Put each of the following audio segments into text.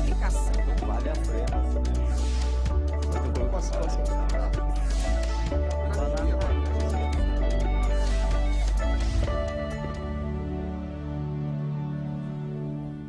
desertificação. Vale a pena.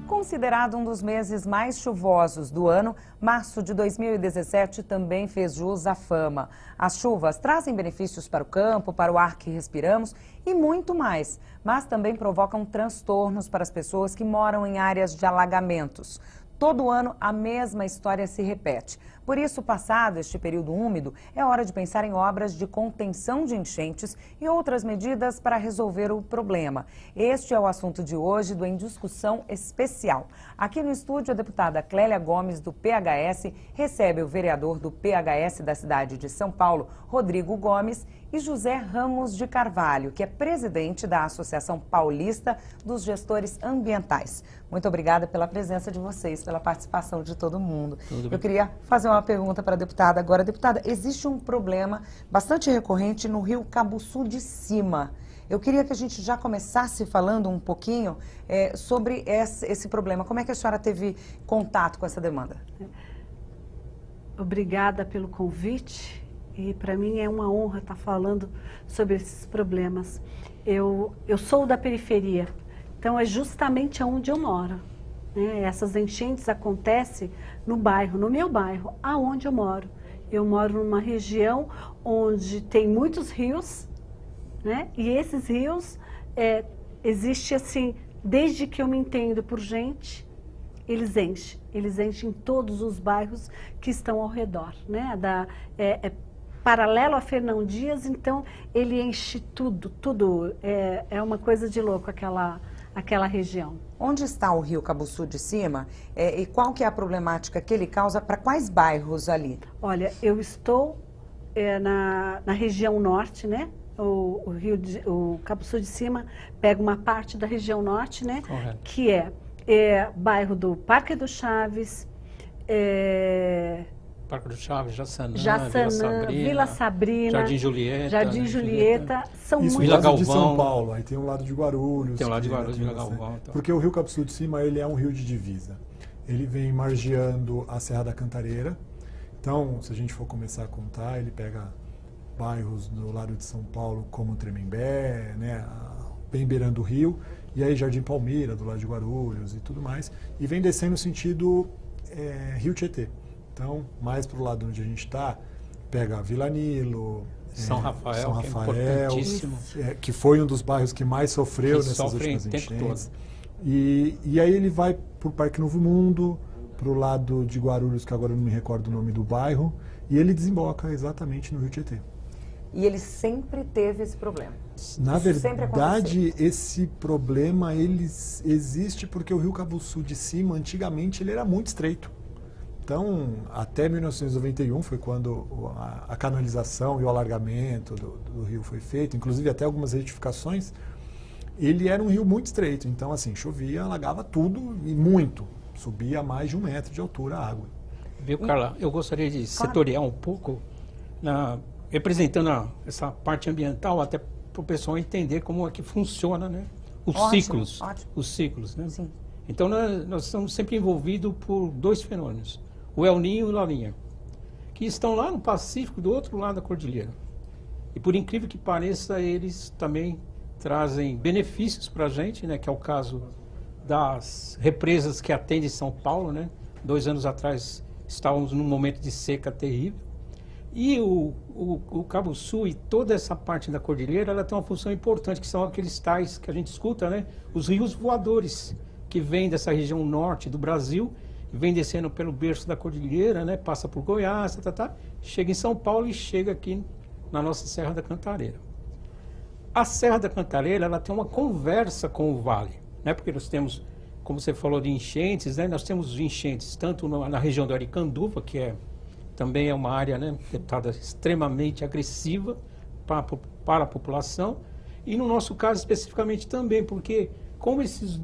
Considerado um dos meses mais chuvosos do ano, março de 2017 também fez jus à fama. As chuvas trazem benefícios para o campo, para o ar que respiramos e muito mais, mas também provocam transtornos para as pessoas que moram em áreas de alagamentos. Todo ano, a mesma história se repete. Por isso, passado este período úmido, é hora de pensar em obras de contenção de enchentes e outras medidas para resolver o problema. Este é o assunto de hoje do Em Discussão Especial. Aqui no estúdio, a deputada Clélia Gomes, do PHS, recebe o vereador do PHS da cidade de São Paulo, Rodrigo Gomes, e José Ramos de Carvalho, que é presidente da Associação Paulista dos Gestores Ambientais. Muito obrigada pela presença de vocês, pela participação de todo mundo. Eu queria fazer uma pergunta para a deputada agora. Deputada, existe um problema bastante recorrente no rio Cabuçu de Cima. Eu queria que a gente já começasse falando um pouquinho sobre esse problema. Como é que a senhora teve contato com essa demanda? Obrigada pelo convite. E para mim é uma honra estar falando sobre esses problemas. Eu sou da periferia, então é justamente onde eu moro, né? Essas enchentes acontecem no bairro, no meu bairro, aonde eu moro. Eu moro numa região onde tem muitos rios, né? E esses rios, existe assim, desde que eu me entendo por gente, eles enchem todos os bairros que estão ao redor, né? Paralelo a Fernão Dias, então ele enche tudo, é uma coisa de louco aquela região. Onde está o rio Cabuçu de Cima e qual que é a problemática que ele causa para quais bairros ali? Olha, eu estou na região norte, né? O Cabuçu de Cima pega uma parte da região norte, né? Correto. Que é bairro do Parque do Chaves, Parque do Chaves, Jaçanã, Vila Sabrina, Jardim Julieta, são isso, muitos. Vila Galvão. De São Paulo, aí tem o lado de Guarulhos. Tem o lado de Guarulhos, Vila Galvão. Então. Porque o rio Cabuçu de Cima, ele é um rio de divisa. Ele vem margeando a Serra da Cantareira. Então, se a gente for começar a contar, ele pega bairros do lado de São Paulo, como Tremembé, né, bem beirando o rio, e aí Jardim Palmira, do lado de Guarulhos e tudo mais, e vem descendo no sentido Rio Tietê. Então, mais para o lado onde a gente está, pega Vila Nilo, São Rafael, que é importantíssimo. Que foi um dos bairros que mais sofreu nessas últimas enchentes. E aí ele vai para o Parque Novo Mundo, para o lado de Guarulhos, que agora eu não me recordo o nome do bairro, e ele desemboca exatamente no Rio Tietê. E ele sempre teve esse problema? Na verdade, esse problema ele existe porque o rio Cabuçu de Cima, antigamente, ele era muito estreito. Então, até 1991 foi quando a canalização e o alargamento do rio foi feito, inclusive até algumas retificações. Ele era um rio muito estreito, então assim, chovia, alagava tudo e muito. Subia a mais de 1 metro de altura a água. Viu, Carla? Eu gostaria de setoriar um pouco, representando essa parte ambiental, até para o pessoal entender como é que funciona, né? Os ciclos, né? Sim. Então, nós estamos sempre envolvidos por 2 fenômenos. O El Niño e o Laninha, que estão lá no Pacífico, do outro lado da cordilheira. E por incrível que pareça, eles também trazem benefícios para a gente, né, que é o caso das represas que atendem São Paulo, né? 2 anos atrás estávamos num momento de seca terrível. E o Cabuçu e toda essa parte da cordilheira, ela tem uma função importante, que são aqueles tais que a gente escuta, né? Os rios voadores, que vêm dessa região norte do Brasil, vem descendo pelo berço da cordilheira, né, passa por Goiás, chega em São Paulo e chega aqui na nossa Serra da Cantareira. A Serra da Cantareira, ela tem uma conversa com o vale, né, porque nós temos, como você falou de enchentes, né, nós temos enchentes tanto na região do Aricanduva, que também é uma área, né, deputada, extremamente agressiva para a população, e no nosso caso especificamente também, porque como essas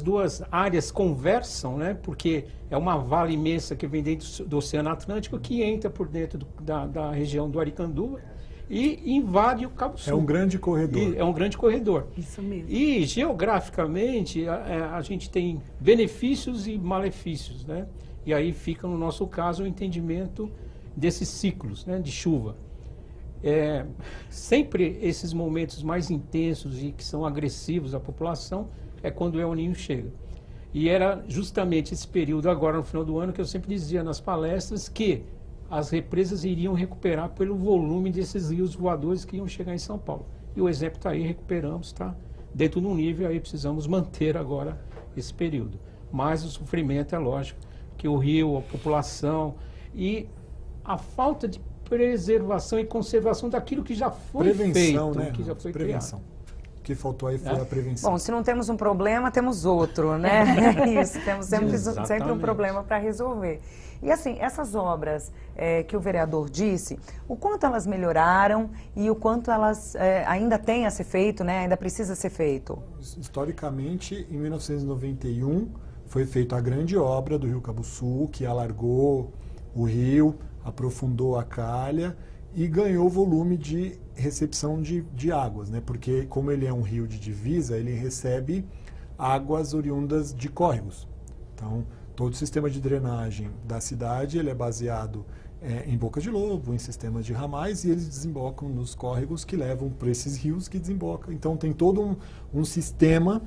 duas áreas conversam, né? Porque é uma vala imensa que vem dentro do Oceano Atlântico que entra por dentro da região do Aricanduva e invade o Cabo Sul. É um grande corredor. É um grande corredor. Isso mesmo. E geograficamente a gente tem benefícios e malefícios, né? E aí fica no nosso caso o entendimento desses ciclos, né, de chuva. Sempre esses momentos mais intensos e que são agressivos à população é quando o El Niño chega. E era justamente esse período agora no final do ano que eu sempre dizia nas palestras que as represas iriam recuperar pelo volume desses rios voadores que iam chegar em São Paulo. E o exemplo está aí, recuperamos, está dentro de um nível, aí precisamos manter agora esse período. Mas o sofrimento é lógico, que o rio, a população e a falta de preservação e conservação daquilo que já foi prevenção, feito, né? que já foi Prevenção. O que faltou aí foi a prevenção. Bom, se não temos um problema, temos outro, né? É isso, temos sempre um problema para resolver. E assim, essas obras que o vereador disse, o quanto elas melhoraram e o quanto elas ainda têm a ser feito, né? Ainda precisa ser feito? Historicamente, em 1991, foi feita a grande obra do Rio Cabo Sul, que alargou o rio, aprofundou a calha e ganhou volume de recepção de águas, né? Porque como ele é um rio de divisa, ele recebe águas oriundas de córregos. Então, todo o sistema de drenagem da cidade ele é baseado em bocas de lobo, em sistemas de ramais, e eles desembocam nos córregos que levam para esses rios que desembocam. Então, tem todo um sistema,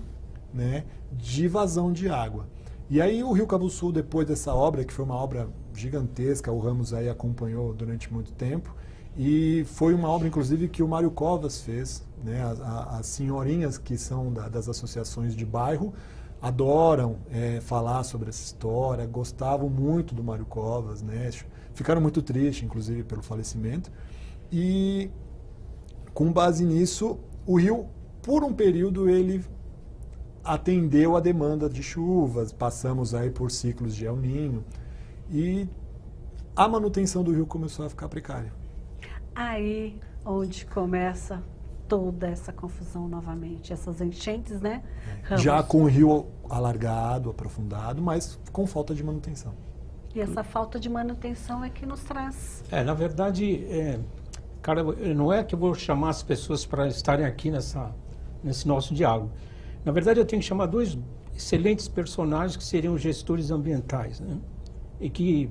né, de vazão de água. E aí o Rio Cabo Sul, depois dessa obra, que foi uma obra gigantesca, o Ramos aí acompanhou durante muito tempo, e foi uma obra, inclusive, que o Mário Covas fez, né? As senhorinhas que são das associações de bairro adoram falar sobre essa história, gostavam muito do Mário Covas, né? Ficaram muito tristes, inclusive, pelo falecimento. E, com base nisso, o rio, por um período, ele atendeu a demanda de chuvas, passamos aí por ciclos de El Niño, e a manutenção do rio começou a ficar precária. Aí onde começa toda essa confusão novamente, essas enchentes, né? Ramos. Já com o rio alargado, aprofundado, mas com falta de manutenção. E essa falta de manutenção é que nos traz... Na verdade, cara, não é que eu vou chamar as pessoas para estarem aqui nesse nosso diálogo. Na verdade, eu tenho que chamar dois excelentes personagens que seriam gestores ambientais, né? E que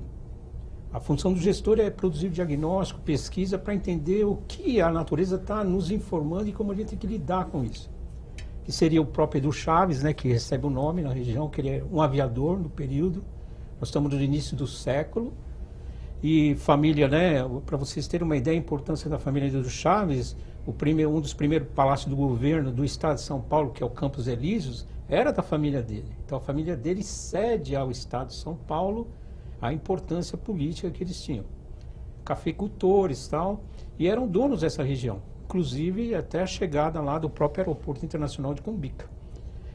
a função do gestor é produzir diagnóstico, pesquisa, para entender o que a natureza está nos informando e como a gente tem que lidar com isso. Que seria o próprio Edu Chaves, né, que recebe o nome na região, que ele é um aviador no período. Nós estamos no início do século. E família, né, para vocês terem uma ideia da importância da família Edu Chaves, um dos primeiros palácios do governo do estado de São Paulo, que é o Campos Elíseos, era da família dele. Então a família dele cede ao estado de São Paulo a importância política que eles tinham. Cafeicultores e tal, e eram donos dessa região, inclusive até a chegada lá do próprio aeroporto internacional de Cumbica.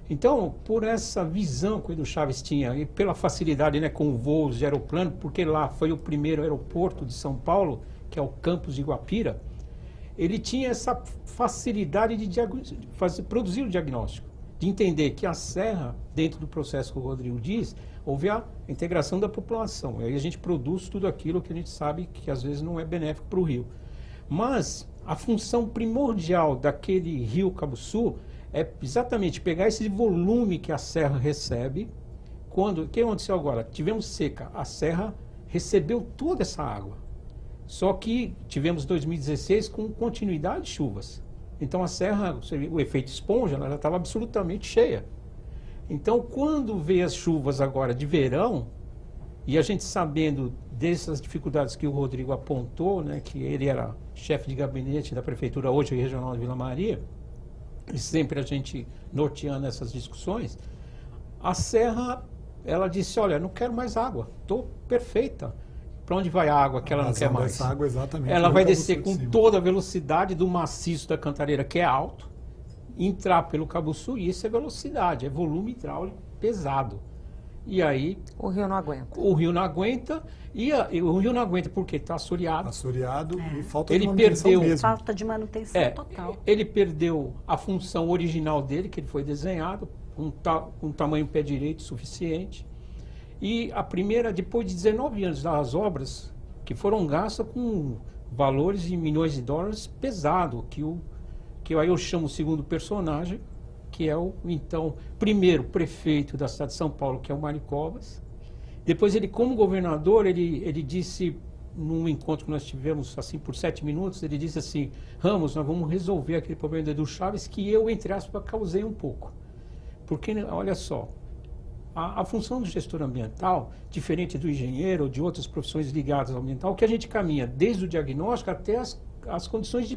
Então, por essa visão que o Edu Chaves tinha, e pela facilidade, né, com voos de aeroplano, porque lá foi o primeiro aeroporto de São Paulo, que é o campus de Guapira, ele tinha essa facilidade de produzir o diagnóstico, de entender que a serra, dentro do processo que o Rodrigo diz, houve a integração da população. E aí a gente produz tudo aquilo que a gente sabe que às vezes não é benéfico para o rio. Mas a função primordial daquele rio Cabo Sul é exatamente pegar esse volume que a serra recebe. O que aconteceu agora? Tivemos seca, a serra recebeu toda essa água. Só que tivemos 2016 com continuidade de chuvas. Então a serra, o efeito esponja, ela já estava absolutamente cheia. Então, quando veio as chuvas agora de verão, e a gente sabendo dessas dificuldades que o Rodrigo apontou, né, que ele era chefe de gabinete da prefeitura hoje regional de Vila Maria, e sempre a gente norteando essas discussões, a serra, ela disse, olha, não quero mais água, estou perfeita. Para onde vai a água que ela não quer mais? Essa água, exatamente, ela vai descer com toda a velocidade do maciço da Cantareira, que é alto, entrar pelo Cabo Sul, e isso é velocidade, é volume hidráulico pesado. E aí... O rio não aguenta. O rio não aguenta, e o rio não aguenta porque está assoreado. Assoreado e falta de manutenção mesmo. Falta de manutenção total. Ele perdeu a função original dele, que ele foi desenhado, com tamanho pé direito suficiente. E a primeira, depois de 19 anos das obras, que foram gastas com valores em milhões de dólares pesado, que aí eu chamo o segundo personagem, que é o, então, primeiro prefeito da cidade de São Paulo, que é o Mário Covas. Depois ele, como governador, ele disse, num encontro que nós tivemos, assim, por 7 minutos, ele disse assim, Ramos, nós vamos resolver aquele problema do Edu Chaves que eu, entre aspas, causei um pouco. Porque, olha só, a função do gestor ambiental, diferente do engenheiro ou de outras profissões ligadas ao ambiental, que a gente caminha desde o diagnóstico até as condições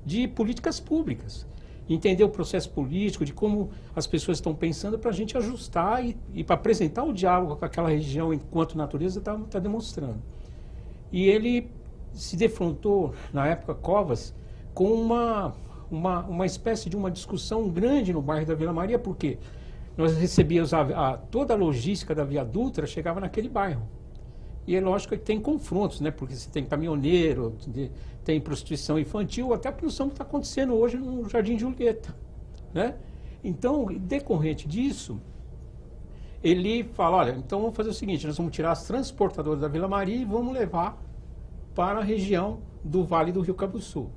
de políticas públicas. Entender o processo político, de como as pessoas estão pensando para a gente ajustar e para apresentar o diálogo com aquela região enquanto a natureza está demonstrando. E ele se defrontou, na época, Covas, com uma espécie de uma discussão grande no bairro da Vila Maria, porque nós recebíamos toda a logística da Via Dutra, chegava naquele bairro. E é lógico que tem confrontos, né? Porque você tem caminhoneiro, tem prostituição infantil, até a produção que está acontecendo hoje no Jardim Julieta, né? Então, decorrente disso, ele fala, olha, então vamos fazer o seguinte, nós vamos tirar as transportadoras da Vila Maria e vamos levar para a região do Vale do Rio Cabuçu.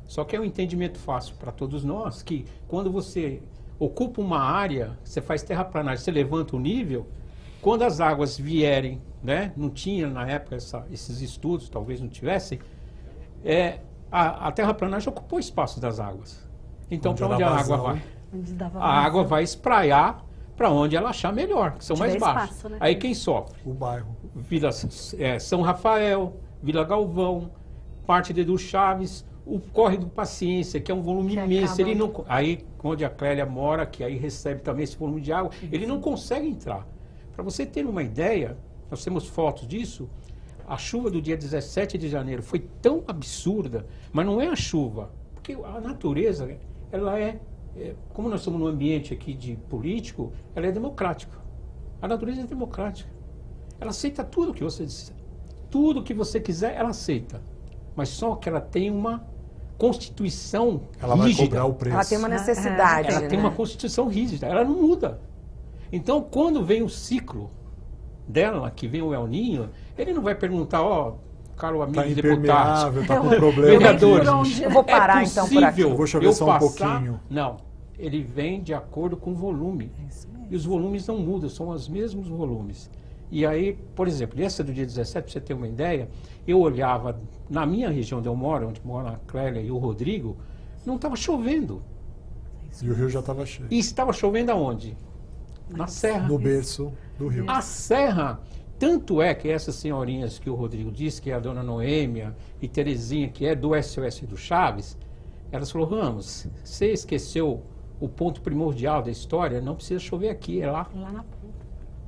Só que é um entendimento fácil para todos nós, que quando você ocupa uma área, você faz terraplanagem, você levanta o nível, quando as águas vierem, né, não tinha na época esses estudos, talvez não tivessem, a terraplanagem ocupou o espaço das águas. Então, para onde a água vai? A água vai espraiar para onde ela achar melhor, que são mais baixos. Né? Aí quem sofre? O bairro. Vila São Rafael, Vila Galvão, parte de Edu Chaves, o Córrego do Paciência, que é um volume imenso. Ele não, aí, onde a Clélia mora, que aí recebe também esse volume de água, ele não consegue entrar. Para você ter uma ideia, nós temos fotos disso, a chuva do dia 17 de janeiro foi tão absurda, mas não é a chuva, porque a natureza, ela como nós estamos num ambiente aqui de político, ela é democrática. A natureza é democrática. Ela aceita tudo que você disser. Tudo que você quiser, ela aceita. Mas só que ela tem uma constituição ela rígida. Vai cobrar o preço. Ela tem uma necessidade. Ela tem uma constituição rígida, ela não muda. Então, quando vem o ciclo dela, que vem o El Niño, ele não vai perguntar, caro amigo deputado, tá com problema. Vereadores, eu vou parar então por aqui. Vou chover só um pouquinho. Não, ele vem de acordo com o volume. E os volumes não mudam, são os mesmos volumes. E aí, por exemplo, essa do dia 17, para você ter uma ideia, eu olhava na minha região onde eu moro, onde mora a Clélia e o Rodrigo, não estava chovendo. E o rio já estava cheio. E estava chovendo aonde? Na serra. No berço do rio. A serra, tanto é que essas senhorinhas que o Rodrigo disse, que é a dona Noêmia e Terezinha, que é do SOS do Chaves, elas falaram, Ramos, você esqueceu o ponto primordial da história, não precisa chover aqui, é lá. Lá na ponta.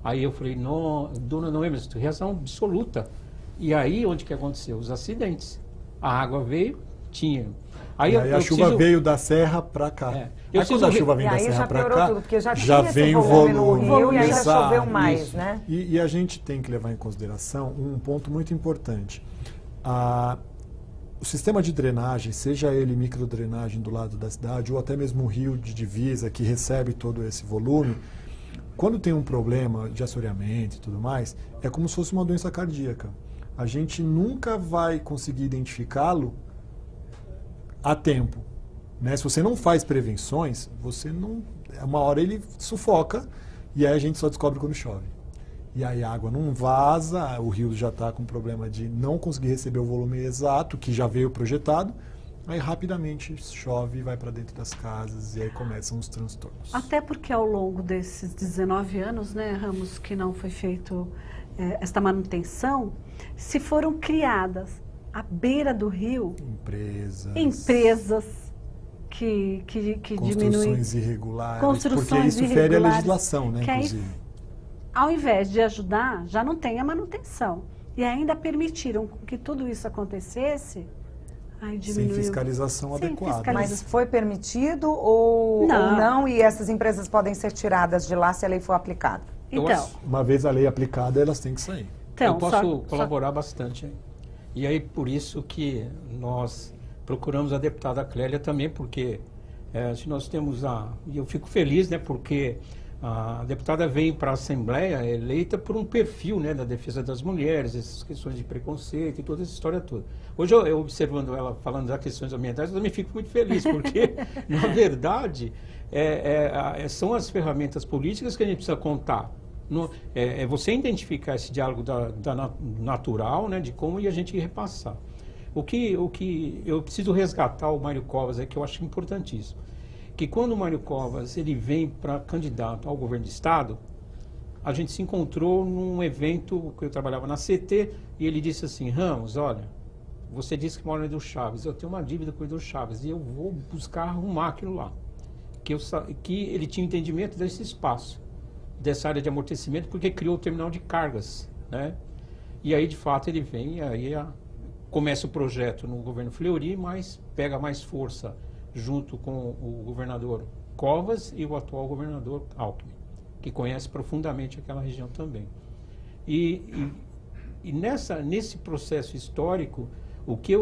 Aí eu falei, não, dona Noêmia, você tem razão absoluta. E aí, onde que aconteceu? Os acidentes. A água veio, tinha. Aí a chuva veio da serra para cá. Aí quando a chuva vem da serra para cá, tudo, porque já vem o volume no rio, e ainda choveu mais, isso. Né? E a gente tem que levar em consideração um ponto muito importante. O sistema de drenagem, seja ele microdrenagem do lado da cidade ou até mesmo o rio de divisa que recebe todo esse volume, quando tem um problema de assoreamento e tudo mais, é como se fosse uma doença cardíaca. A gente nunca vai conseguir identificá-lo a tempo. Né? Se você não faz prevenções, você não. Uma hora ele sufoca e aí a gente só descobre quando chove. E aí a água não vaza, o rio já está com problema de não conseguir receber o volume exato, que já veio projetado, aí rapidamente chove e vai para dentro das casas e aí começam os transtornos. Até porque ao longo desses 19 anos, né, Ramos, que não foi feito esta manutenção, se foram criadas à beira do rio empresas que diminuem construções irregulares, porque isso fere a legislação, né, inclusive. Aí, ao invés de ajudar, já não tem a manutenção. E ainda permitiram que tudo isso acontecesse. Sem fiscalização adequada. Mas foi permitido ou não? E essas empresas podem ser tiradas de lá se a lei for aplicada? Então, uma vez a lei aplicada, elas têm que sair. Então, eu posso colaborar bastante. E aí, por isso que nós procuramos a deputada Clélia também, porque se nós temos e eu fico feliz, né, porque A deputada vem para a Assembleia eleita por um perfil, né, da defesa das mulheres, essas questões de preconceito e toda essa história toda. Hoje, eu observando ela falando das questões ambientais, eu também fico muito feliz, porque, na verdade, são as ferramentas políticas que a gente precisa contar. É você identificar esse diálogo natural, né, de como a gente repassar. O que eu preciso resgatar o Mário Covas é que eu acho importantíssimo. Que quando o Mário Covas ele vem para candidato ao governo do Estado, a gente se encontrou num evento que eu trabalhava na CT e ele disse assim: Ramos, olha, você disse que mora no Edu Chaves, eu tenho uma dívida com o Edu Chaves e eu vou buscar arrumar aquilo lá. Que ele tinha entendimento desse espaço, dessa área de amortecimento, porque criou o terminal de cargas, né? E aí, de fato, ele vem, aí começa o projeto no governo Fleury, mas pega mais força junto com o governador Covas e o atual governador Alckmin, que conhece profundamente aquela região também. E nesse processo histórico, o que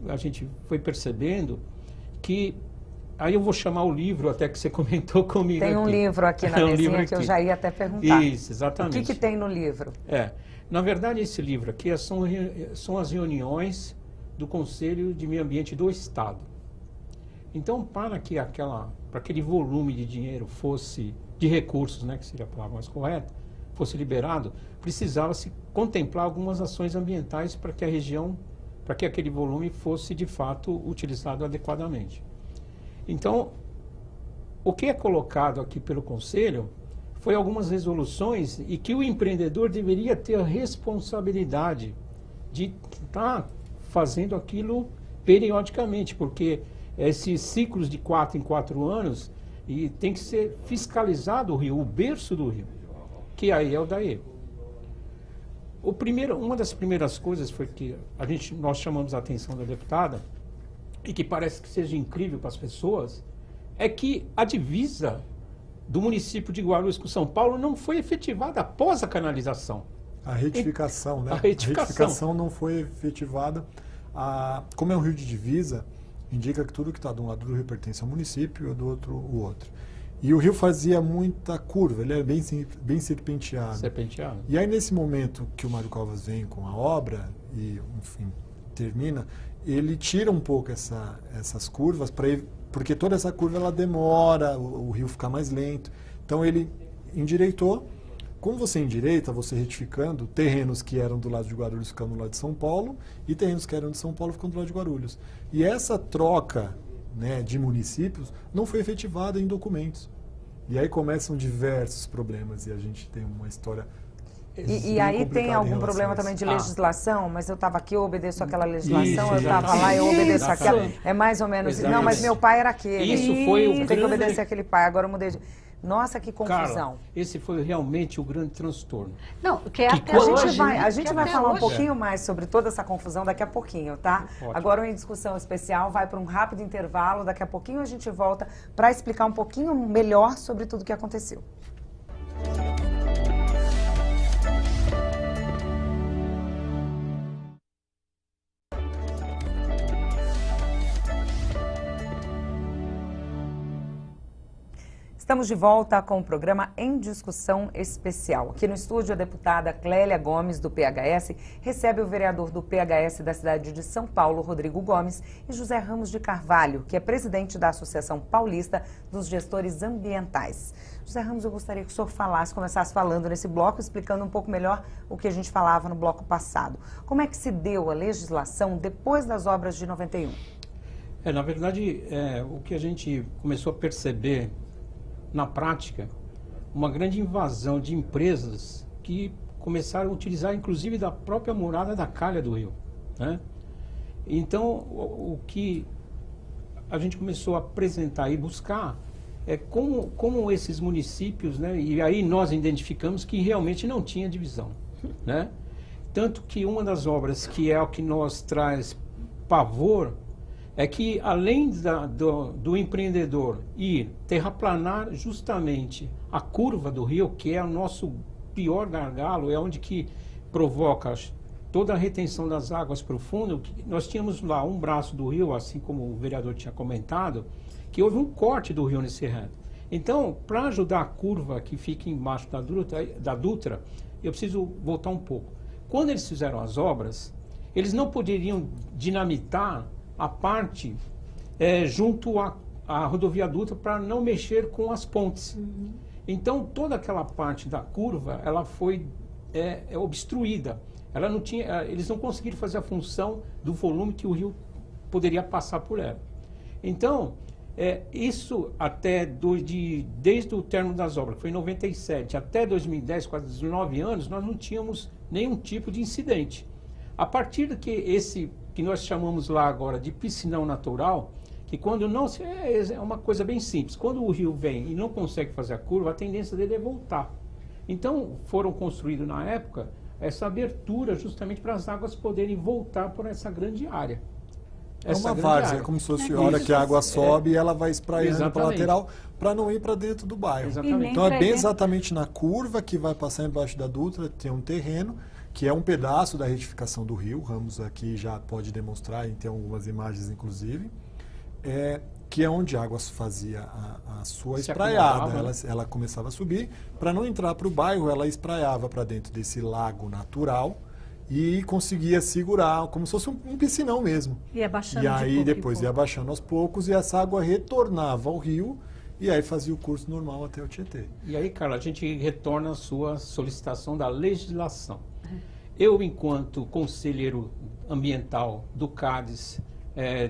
a gente foi percebendo que... Aí eu vou chamar o livro até que você comentou comigo. Tem um livro aqui na mesinha que eu já ia até perguntar. Isso, exatamente. O que tem no livro? Na verdade, esse livro aqui são as reuniões do Conselho de Meio Ambiente do Estado. Então, para aquele volume de dinheiro fosse, de recursos, né, que seria a palavra mais correta, fosse liberado, precisava-se contemplar algumas ações ambientais para que a região, para que aquele volume fosse, de fato, utilizado adequadamente. Então, o que é colocado aqui pelo Conselho foi algumas resoluções e que o empreendedor deveria ter a responsabilidade de estar fazendo aquilo periodicamente, porque esses ciclos de 4 em 4 anos e tem que ser fiscalizado o rio, o berço do rio, que aí é o DAE. Uma das primeiras coisas foi que nós chamamos a atenção da deputada e que parece que seja incrível para as pessoas, é que a divisa do município de Guarulhos com São Paulo não foi efetivada após a canalização. A retificação, né? A retificação não foi efetivada. Como é um rio de divisa, indica que tudo que está de um lado do rio pertence ao município e do outro o outro. E o rio fazia muita curva, ele era bem serpenteado. E aí, nesse momento que o Mário Covas vem com a obra e, enfim, termina, ele tira um pouco essas curvas, porque toda essa curva ela demora, o rio fica mais lento. Então ele endireitou. Como você endireita, você retificando, terrenos que eram do lado de Guarulhos ficam do lado de São Paulo, e terrenos que eram de São Paulo ficam do lado de Guarulhos. E essa troca, né, de municípios não foi efetivada em documentos. E aí começam diversos problemas, e a gente tem uma história... E aí tem algum problema também de legislação, mas eu estava aqui, eu obedeço aquela legislação, eu estava lá, eu obedeço aquela. É mais ou menos isso. Não, mas meu pai era aquele. Isso foi o grande... Tem que obedecer aquele pai, agora eu mudei de... Nossa, que confusão. Cara, esse foi realmente o grande transtorno. Não, que até hoje... A gente vai falar um pouquinho mais sobre toda essa confusão daqui a pouquinho, tá? Ótimo. Agora, em discussão especial, vai para um rápido intervalo, daqui a pouquinho a gente volta para explicar um pouquinho melhor sobre tudo o que aconteceu. Estamos de volta com o programa Em Discussão Especial. Aqui no estúdio, a deputada Clélia Gomes, do PHS, recebe o vereador do PHS da cidade de São Paulo, Rodrigo Gomes, e José Ramos de Carvalho, que é presidente da Associação Paulista dos Gestores Ambientais. José Ramos, eu gostaria que o senhor começasse falando nesse bloco, explicando um pouco melhor o que a gente falava no bloco passado. Como é que se deu a legislação depois das obras de 91? Na verdade, o que a gente começou a perceber na prática, uma grande invasão de empresas que começaram a utilizar, inclusive, da própria morada da calha do rio, né? Então, o que a gente começou a apresentar e buscar é como esses municípios, né? E aí nós identificamos que realmente não tinha divisão, né? Tanto que uma das obras que é o que nos traz pavor é que, além do empreendedor ir terraplanar justamente a curva do rio, que é o nosso pior gargalo, é onde que provoca toda a retenção das águas profundas, nós tínhamos lá um braço do rio, assim como o vereador tinha comentado, que houve um corte do rio nesse reto. Então, para ajudar a curva que fica embaixo da Dutra, eu preciso voltar um pouco. Quando eles fizeram as obras, eles não poderiam dinamitar a parte junto à rodovia Dutra para não mexer com as pontes. Então, toda aquela parte da curva, ela foi obstruída. Ela não tinha, eles não conseguiram fazer a função do volume que o rio poderia passar por ela. Então, isso desde o término das obras, que foi em 97, até 2010, quase 19 anos, nós não tínhamos nenhum tipo de incidente. A partir que nós chamamos lá agora de piscinão natural, que quando não... É uma coisa bem simples. Quando o rio vem e não consegue fazer a curva, a tendência dele é voltar. Então, foram construídos na época essa abertura justamente para as águas poderem voltar por essa grande área. É uma várzea, é como se fosse a hora que a água sobe e ela vai espraiando para a lateral para não ir para dentro do bairro. Exatamente. Então é bem exatamente na curva que vai passar embaixo da Dutra, tem um terreno que é um pedaço da retificação do rio, Ramos aqui já pode demonstrar, e tem algumas imagens inclusive, que é onde a água fazia a sua espraiada. Ela começava a subir, para não entrar para o bairro, ela espraiava para dentro desse lago natural e conseguia segurar, como se fosse um piscinão mesmo. E abaixando E aí de depois ia pouco. abaixando aos poucos e essa água retornava ao rio e aí fazia o curso normal até o Tietê. E aí, Carla, a gente retorna à sua solicitação da legislação. Eu, enquanto conselheiro ambiental do CADES,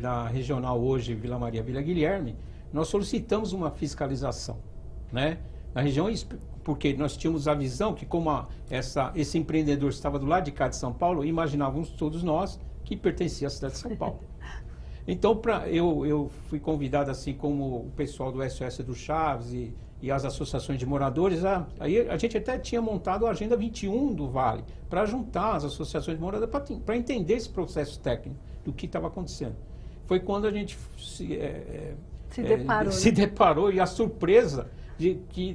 da regional hoje, Vila Maria, Vila Guilherme, nós solicitamos uma fiscalização, né? Na região, porque nós tínhamos a visão que como esse empreendedor estava do lado de cá de São Paulo, imaginávamos todos nós que pertencia à cidade de São Paulo. Então, eu fui convidado, assim como o pessoal do SOS do Chaves e as associações de moradores, aí a gente até tinha montado a Agenda 21 do Vale, para juntar as associações de moradores, para entender esse processo técnico do que estava acontecendo. Foi quando a gente se deparou e a surpresa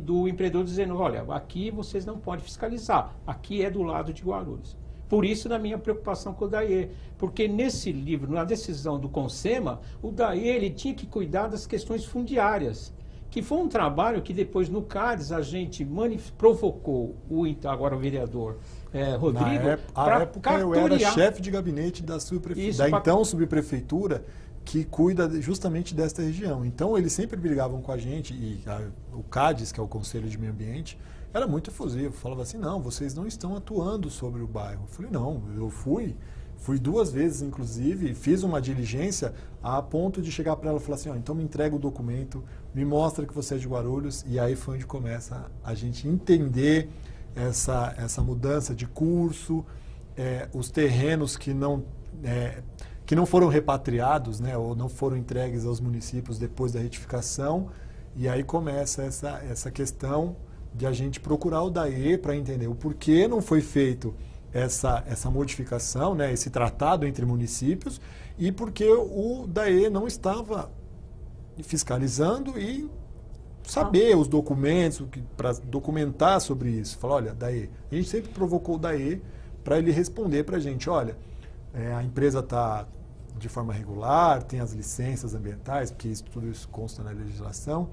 do empreendedor dizendo, olha, aqui vocês não podem fiscalizar, aqui é do lado de Guarulhos. Por isso, na minha preocupação com o DAE, porque nesse livro, na decisão do CONSEMA, o DAE ele tinha que cuidar das questões fundiárias, que foi um trabalho que depois no CADES a gente provocou agora o vereador Rodrigo. Na época eu era chefe de gabinete da então subprefeitura, que cuida justamente desta região. Então eles sempre brigavam com a gente, e o CADES, que é o Conselho de Meio Ambiente, era muito efusivo, falava assim, não, vocês não estão atuando sobre o bairro. Eu falei, não, eu fui 2 vezes, inclusive, fiz uma diligência a ponto de chegar para ela e falar assim, então me entrega o documento, me mostra que você é de Guarulhos, e aí foi onde começa a gente entender essa mudança de curso, os terrenos que não foram repatriados, né, ou não foram entregues aos municípios depois da retificação, e aí começa essa questão de a gente procurar o DAE para entender o porquê não foi feito essa modificação, né, esse tratado entre municípios, e porque o DAE não estava fiscalizando e saber os documentos, para documentar sobre isso. Falar, olha, DAE, a gente sempre provocou o DAE para ele responder para a gente, olha, a empresa está de forma regular, tem as licenças ambientais, porque tudo isso consta na legislação,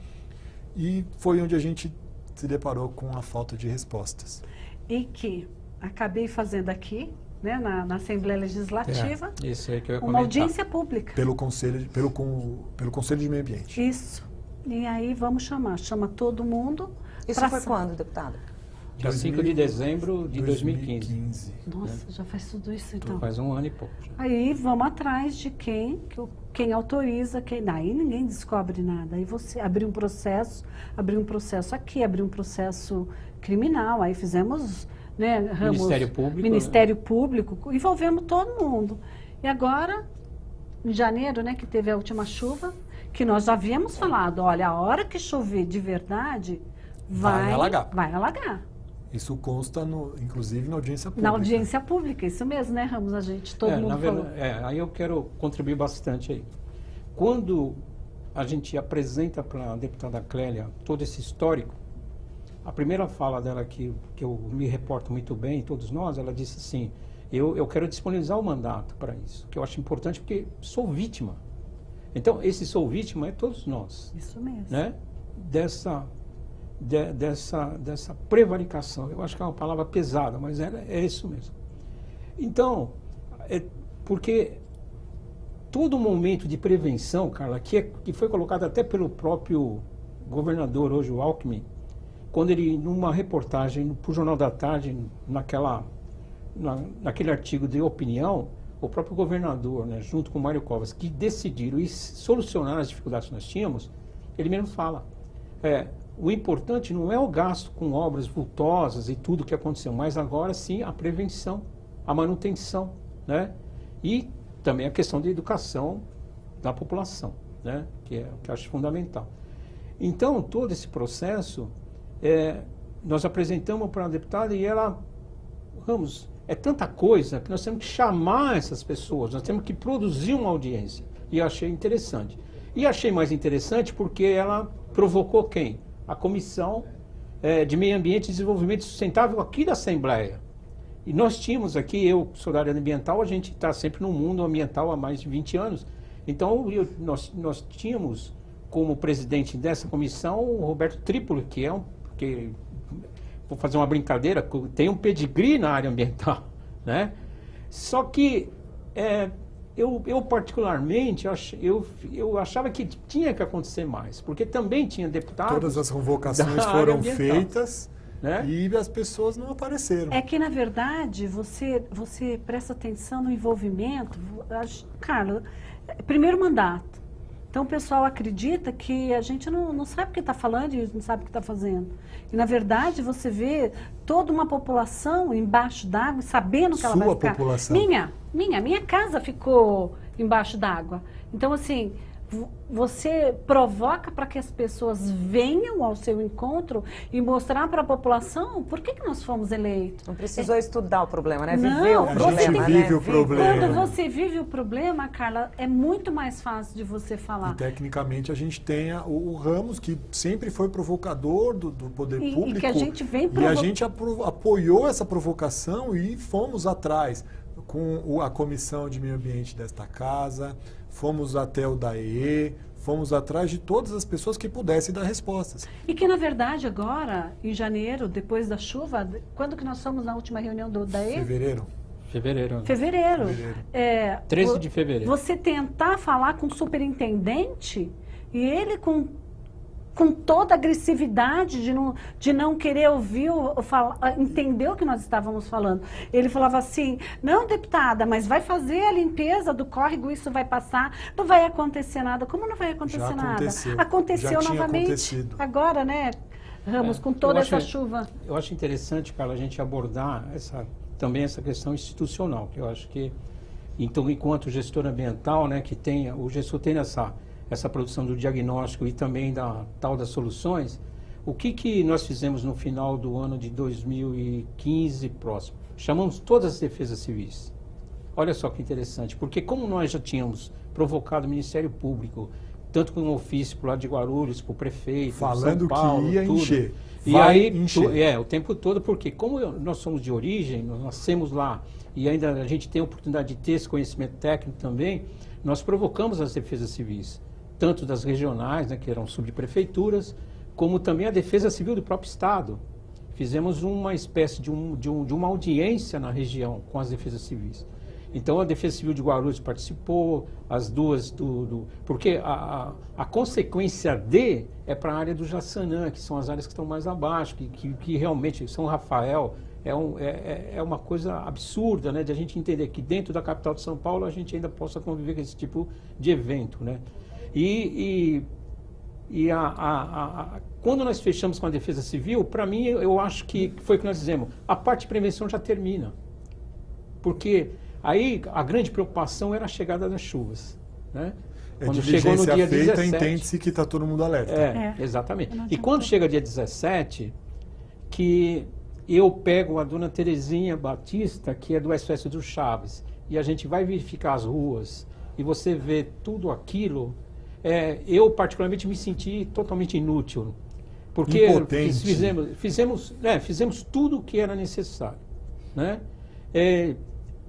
e foi onde a gente se deparou com a falta de respostas. E que acabei fazendo aqui, né, na Assembleia Legislativa, isso aí que eu ia uma comentar. audiência pública. Pelo Conselho de Meio Ambiente. Isso. E aí vamos chama todo mundo. Isso foi quando, deputada? Dia 5 de dezembro de 2015. Nossa, já faz tudo isso então. Faz um ano e pouco. Aí vamos atrás de quem autoriza, aí ninguém descobre nada. Aí você abriu um processo aqui, abriu um processo criminal, aí fizemos, né, Ministério Público, envolvemos todo mundo. E agora, em janeiro, né, que teve a última chuva, que nós já havíamos falado, olha, a hora que chover de verdade, vai alagar. Isso consta, inclusive, na audiência pública. Na audiência pública, isso mesmo, né, Ramos? Todo mundo falou. Aí eu quero contribuir bastante aí. Quando a gente apresenta para a deputada Clélia todo esse histórico, a primeira fala dela que eu me reporto muito bem, todos nós, ela disse assim, eu quero disponibilizar o mandato para isso, que eu acho importante porque sou vítima. Então, esse sou vítima é todos nós. Isso mesmo. Né? dessa prevaricação. Eu acho que é uma palavra pesada, mas é isso mesmo. Então, porque todo momento de prevenção, Carla, que foi colocado até pelo próprio governador hoje, o Alckmin, quando ele, numa reportagem para o Jornal da Tarde, naquele artigo de opinião, o próprio governador, né, junto com o Mário Covas, que decidiram e solucionaram as dificuldades que nós tínhamos, ele mesmo fala, o importante não é o gasto com obras vultosas e tudo que aconteceu, mas agora sim a prevenção, a manutenção, né? E também a questão da educação da população, né? Que eu acho fundamental. Então, todo esse processo, nós apresentamos para a deputada e ela, Ramos, é tanta coisa que nós temos que chamar essas pessoas, nós temos que produzir uma audiência. E eu achei interessante. E achei mais interessante porque ela provocou quem? A Comissão de Meio Ambiente e Desenvolvimento Sustentável aqui da Assembleia. E nós tínhamos aqui, eu sou da área ambiental, a gente está sempre no mundo ambiental há mais de 20 anos. Então, nós tínhamos como presidente dessa comissão o Roberto Trípoli, que vou fazer uma brincadeira, tem um pedigree na área ambiental, né? Só que eu particularmente, eu achava que tinha que acontecer mais, porque também tinha deputados... Todas as convocações foram feitas, né? E as pessoas não apareceram. É que, na verdade, você presta atenção no envolvimento. Carlos, primeiro mandato. Então, o pessoal acredita que a gente não sabe o que está falando e não sabe o que está fazendo. E, na verdade, você vê toda uma população embaixo d'água, sabendo que ela vai ficar... Sua população? Minha casa ficou embaixo d'água. Então, assim... Você provoca para que as pessoas venham ao seu encontro e mostrar para a população por que nós fomos eleitos. Não precisou estudar o problema, né? Viver o problema. A gente vive o problema. Quando você vive o problema, Carla, é muito mais fácil de você falar. E, tecnicamente, a gente tem o Ramos, que sempre foi provocador do poder público. E que a gente vem E a gente apoiou essa provocação e fomos atrás com a Comissão de Meio Ambiente desta casa, fomos até o DAE, fomos atrás de todas as pessoas que pudessem dar respostas. E que, na verdade, agora, em janeiro, depois da chuva, quando que nós fomos na última reunião do DAE? Fevereiro. Fevereiro. 13 de fevereiro. Você tentar falar com o superintendente e ele com toda a agressividade de não querer ouvir, entender o que nós estávamos falando. Ele falava assim, não, deputada, mas vai fazer a limpeza do córrego, isso vai passar, não vai acontecer nada. Como não vai acontecer nada? Aconteceu novamente. Acontecido. Agora, né, Ramos, com toda essa chuva. Eu acho interessante, Carla, a gente abordar também essa questão institucional, que eu acho que, então, enquanto gestor ambiental, né, o gestor tem essa produção do diagnóstico e também das soluções, o que nós fizemos no final do ano de 2015 próximo? Chamamos todas as defesas civis. Olha só que interessante, porque como nós já tínhamos provocado o Ministério Público, tanto com um ofício para o lado de Guarulhos, para o prefeito, falando São Paulo, que ia tudo. encher. E aí, o tempo todo, porque como nós somos de origem, nós nascemos lá, e ainda a gente tem a oportunidade de ter esse conhecimento técnico também, nós provocamos as defesas civis, tanto das regionais, né, que eram subprefeituras, como também a defesa civil do próprio Estado. Fizemos uma espécie de uma audiência na região com as defesas civis. Então, a Defesa Civil de Guarulhos participou, as duas porque a consequência é para a área do Jaçanã, que são as áreas que estão mais abaixo, que realmente, São Rafael, é uma coisa absurda, né, de a gente entender que dentro da capital de São Paulo a gente ainda possa conviver com esse tipo de evento, né? Quando nós fechamos com a Defesa Civil, para mim, eu acho que foi o que nós dizemos, a parte de prevenção já termina. Porque aí a grande preocupação era a chegada das chuvas, né? Quando chegou no dia 17, entende-se que está todo mundo alerta. Exatamente. E quando chega dia 17, que eu pego a dona Terezinha Batista, que é do SOS do Chaves, e a gente vai verificar as ruas, e você vê tudo aquilo, eu particularmente me senti totalmente inútil, porque fizemos tudo o que era necessário, né?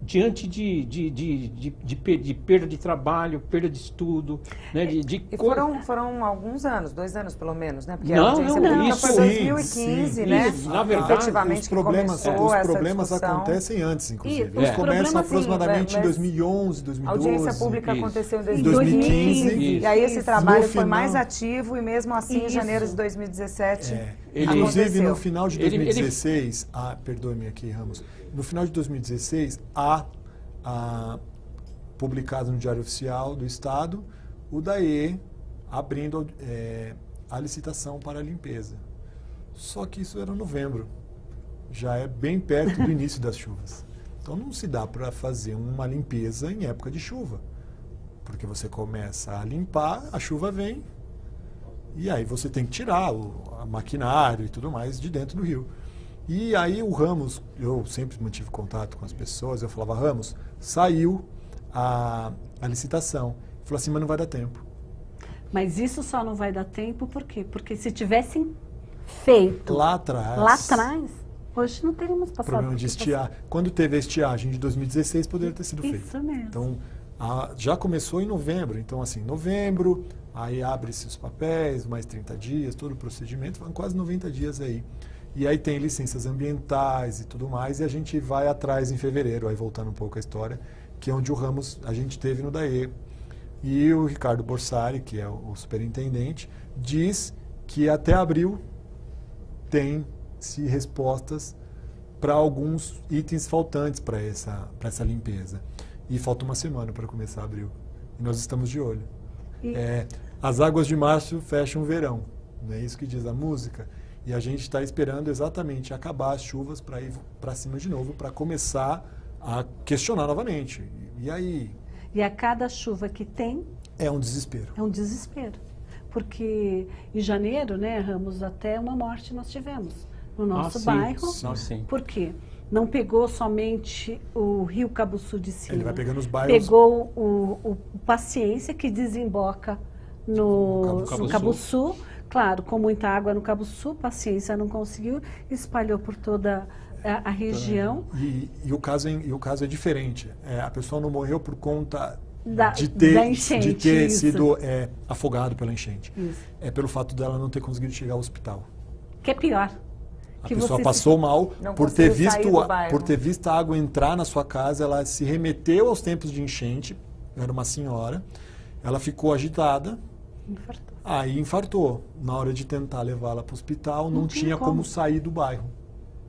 diante de perda de trabalho, perda de estudo, né? E foram alguns anos, 2 anos pelo menos, né? Porque a Não, audiência não, pública isso- foi 2015, sim, né? isso, na verdade, efetivamente os que problemas, começou os essa problemas discussão. acontecem antes, inclusive. E Eles os começam problemas, aproximadamente sim, em mas 2011, A 2012. audiência pública Isso. aconteceu em Em 2015, 2015. e aí esse Isso. trabalho No foi final- mais ativo e mesmo assim em Isso. janeiro de 2017 Inclusive, aconteceu. no final de Ele- 2016, perdoe-me aqui, Ramos, no final de 2016, há publicado no Diário Oficial do Estado o DAE abrindo a licitação para a limpeza. Só que isso era novembro, já é bem perto do início das chuvas. Então não se dá para fazer uma limpeza em época de chuva, porque você começa a limpar, a chuva vem, e aí você tem que tirar a maquinário e tudo mais de dentro do rio. E aí o Ramos, eu sempre mantive contato com as pessoas, eu falava, Ramos, saiu a licitação. Ele falou assim, mas não vai dar tempo. Mas isso só não vai dar tempo, por quê? Porque se tivessem feito Lá atrás, hoje não teríamos passado. problema de estiagem. Quando teve a estiagem de 2016, poderia ter sido feito. Isso mesmo. Então, já começou em novembro. Então, assim, novembro, aí abre-se os papéis, mais 30 dias, todo o procedimento, foram quase 90 dias aí. E aí tem licenças ambientais e tudo mais, e a gente vai atrás em fevereiro, aí voltando um pouco a história, que é onde o Ramos a gente teve no DAE. E o Ricardo Borsari, que é o superintendente, diz que até abril tem-se respostas para alguns itens faltantes para essa limpeza. E falta uma semana para começar abril. E nós estamos de olho. As águas de março fecham o verão, não é isso que diz a música? E a gente está esperando exatamente acabar as chuvas para ir para cima de novo, para começar a questionar novamente. E aí? E a cada chuva que tem, É um desespero. é um desespero. Porque em janeiro, né, Ramos, até uma morte nós tivemos no nosso sim, bairro. sim. Por quê? Não pegou somente o Rio Cabuçu de cima. Ele vai pegando os bairros. Pegou o Paciência, que desemboca no Cabuçu. Claro, com muita água no Cabuçu, Paciência não conseguiu, espalhou por toda a região. E o caso é diferente. A pessoa não morreu por conta Da de ter enchente, isso. sido afogado pela enchente. Isso. É pelo fato dela não ter conseguido chegar ao hospital. Que é pior. A Que pessoa você passou mal Não por ter conseguiu sair do bairro. por ter visto a água entrar na sua casa, ela se remeteu aos tempos de enchente, era uma senhora, ela ficou agitada, Infartou. aí infartou. Na hora de tentar levá-la para o hospital, não tinha tinha como como. sair do bairro.